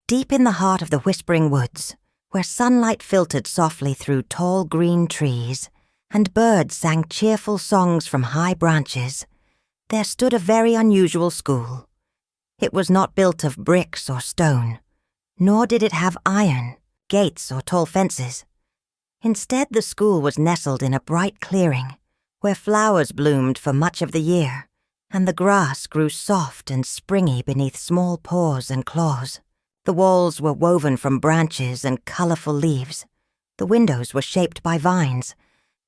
Deep in the heart of the whispering woods, where sunlight filtered softly through tall green trees and birds sang cheerful songs from high branches, there stood a very unusual school. It was not built of bricks or stone, nor did it have iron, gates, or tall fences. Instead, the school was nestled in a bright clearing, where flowers bloomed for much of the year, and the grass grew soft and springy beneath small paws and claws. The walls were woven from branches and colorful leaves. The windows were shaped by vines,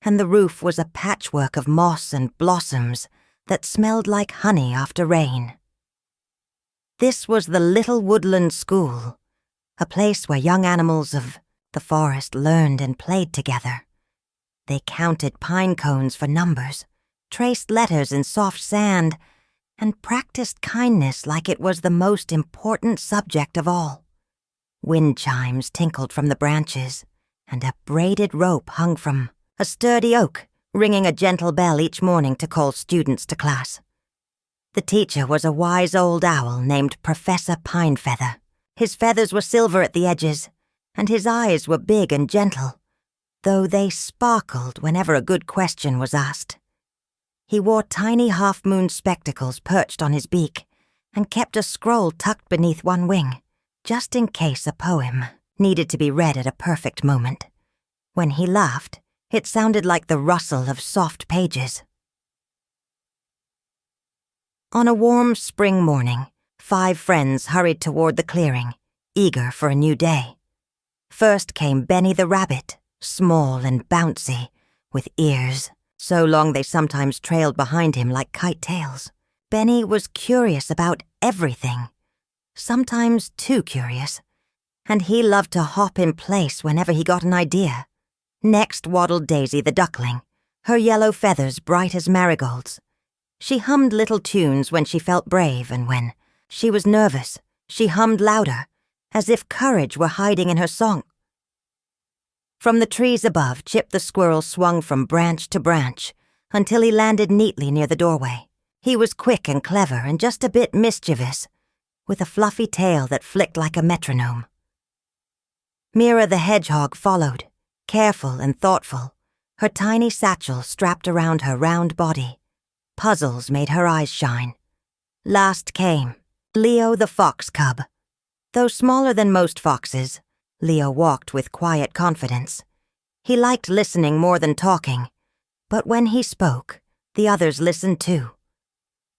and the roof was a patchwork of moss and blossoms that smelled like honey after rain. This was the little Woodland School, a place where young animals of the forest learned and played together. They counted pine cones for numbers, traced letters in soft sand, and practiced kindness like it was the most important subject of all. Wind chimes tinkled from the branches, and a braided rope hung from a sturdy oak, ringing a gentle bell each morning to call students to class. The teacher was a wise old owl named Professor Pinefeather. His feathers were silver at the edges, and his eyes were big and gentle, though they sparkled whenever a good question was asked. He wore tiny half-moon spectacles perched on his beak, and kept a scroll tucked beneath one wing, just in case a poem needed to be read at a perfect moment. When he laughed, it sounded like the rustle of soft pages. On a warm spring morning, 5 friends hurried toward the clearing, eager for a new day. First came Benny the rabbit, small and bouncy, with ears so long they sometimes trailed behind him like kite tails. Benny was curious about everything, sometimes too curious, and he loved to hop in place whenever he got an idea. Next waddled Daisy the duckling, her yellow feathers bright as marigolds. She hummed little tunes when she felt brave, and when she was nervous, she hummed louder, as if courage were hiding in her song. From the trees above, Chip the squirrel swung from branch to branch until he landed neatly near the doorway. He was quick and clever and just a bit mischievous, with a fluffy tail that flicked like a metronome. Mira the hedgehog followed, careful and thoughtful, her tiny satchel strapped around her round body. Puzzles made her eyes shine. Last came Leo the fox cub. Though smaller than most foxes, Leo walked with quiet confidence. He liked listening more than talking, but when he spoke, the others listened too.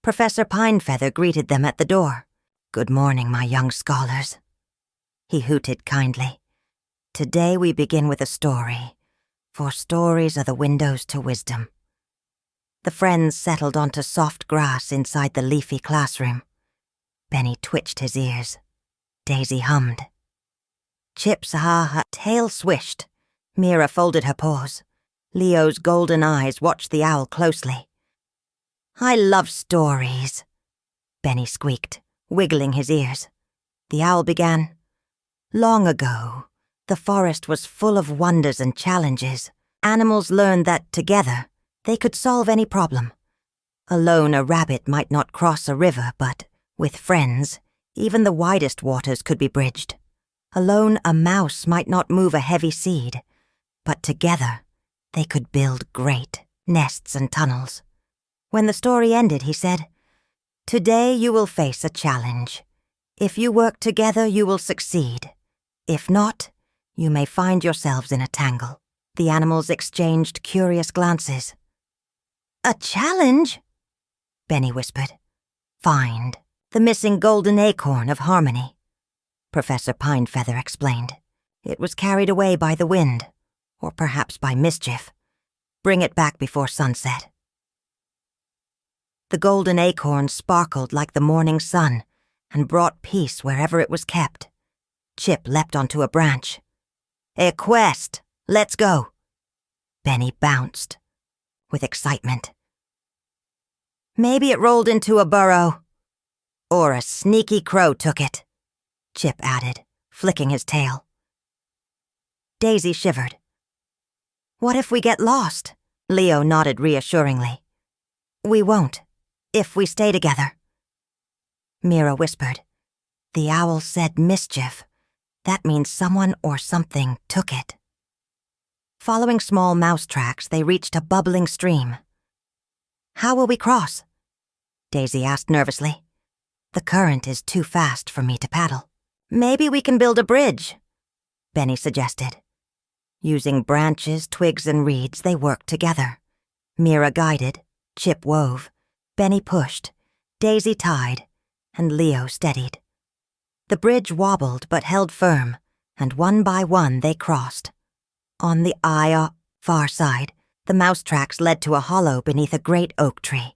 Professor Pinefeather greeted them at the door. "Good morning, my young scholars," he hooted kindly. "Today we begin with a story, for stories are the windows to wisdom." The friends settled onto soft grass inside the leafy classroom. Benny twitched his ears. Daisy hummed. Chip's tail swished. Mira folded her paws. Leo's golden eyes watched the owl closely. "I love stories," Benny squeaked, wiggling his ears. The owl began. "Long ago, the forest was full of wonders and challenges. Animals learned that together, they could solve any problem. Alone, a rabbit might not cross a river, but with friends, even the widest waters could be bridged. Alone, a mouse might not move a heavy seed, but together, they could build great nests and tunnels." When the story ended, he said, "Today you will face a challenge. If you work together, you will succeed. If not, you may find yourselves in a tangle." The animals exchanged curious glances. "A challenge?" Benny whispered. "Find the missing golden acorn of harmony," Professor Pinefeather explained. "It was carried away by the wind, or perhaps by mischief. Bring it back before sunset." The golden acorn sparkled like the morning sun and brought peace wherever it was kept. Chip leapt onto a branch. "A quest! Let's go!" Benny bounced with excitement. "Maybe it rolled into a burrow. Or a sneaky crow took it," Chip added, flicking his tail. Daisy shivered. "What if we get lost?" Leo nodded reassuringly. "We won't, if we stay together." Mira whispered. "The owl said mischief That means someone or something took it. Following small mouse tracks, they reached a bubbling stream. "How will we cross?" Daisy asked nervously. "The current is too fast for me to paddle." "Maybe we can build a bridge," Benny suggested. Using branches, twigs, and reeds, they worked together. Mira guided, Chip wove, Benny pushed, Daisy tied, and Leo steadied. The bridge wobbled but held firm, and one by one they crossed. On the far side, the mouse tracks led to a hollow beneath a great oak tree.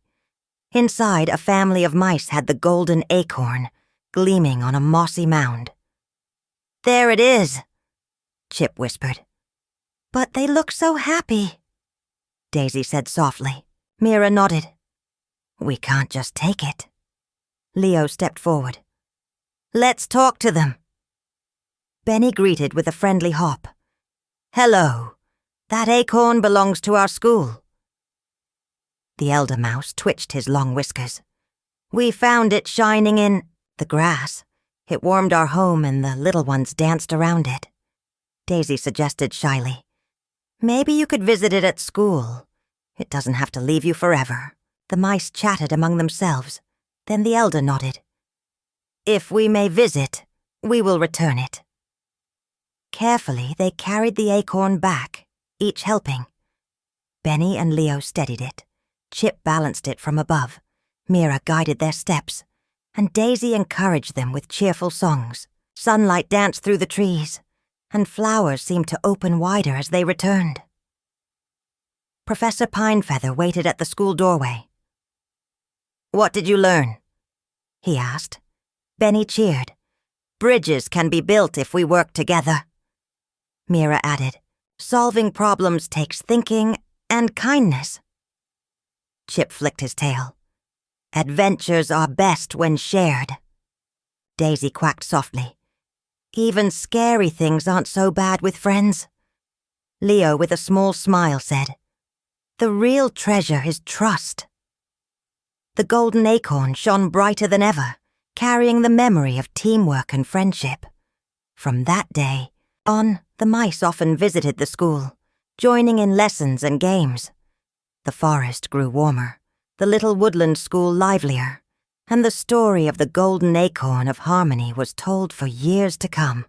Inside, a family of mice had the golden acorn, gleaming on a mossy mound. "There it is," Chip whispered. "But they look so happy," Daisy said softly. Mira nodded. "We can't just take it." Leo stepped forward. "Let's talk to them." Benny greeted with a friendly hop. "Hello. That acorn belongs to our school." The elder mouse twitched his long whiskers. "We found it shining in the grass. It warmed our home and the little ones danced around it." Daisy suggested shyly, "Maybe you could visit it at school. It doesn't have to leave you forever." The mice chatted among themselves. Then the elder nodded. "If we may visit, we will return it." Carefully, they carried the acorn back, each helping. Benny and Leo steadied it. Chip balanced it from above. Mira guided their steps, and Daisy encouraged them with cheerful songs. Sunlight danced through the trees, and flowers seemed to open wider as they returned. Professor Pinefeather waited at the school doorway. "What did you learn?" he asked. Benny cheered. "Bridges can be built if we work together." Mira added, "Solving problems takes thinking and kindness." Chip flicked his tail. "Adventures are best when shared." Daisy quacked softly. "Even scary things aren't so bad with friends." Leo, with a small smile, said, "The real treasure is trust." The golden acorn shone brighter than ever, carrying the memory of teamwork and friendship. From that day on, the mice often visited the school, joining in lessons and games. The forest grew warmer, the little woodland school livelier, and the story of the golden acorn of harmony was told for years to come.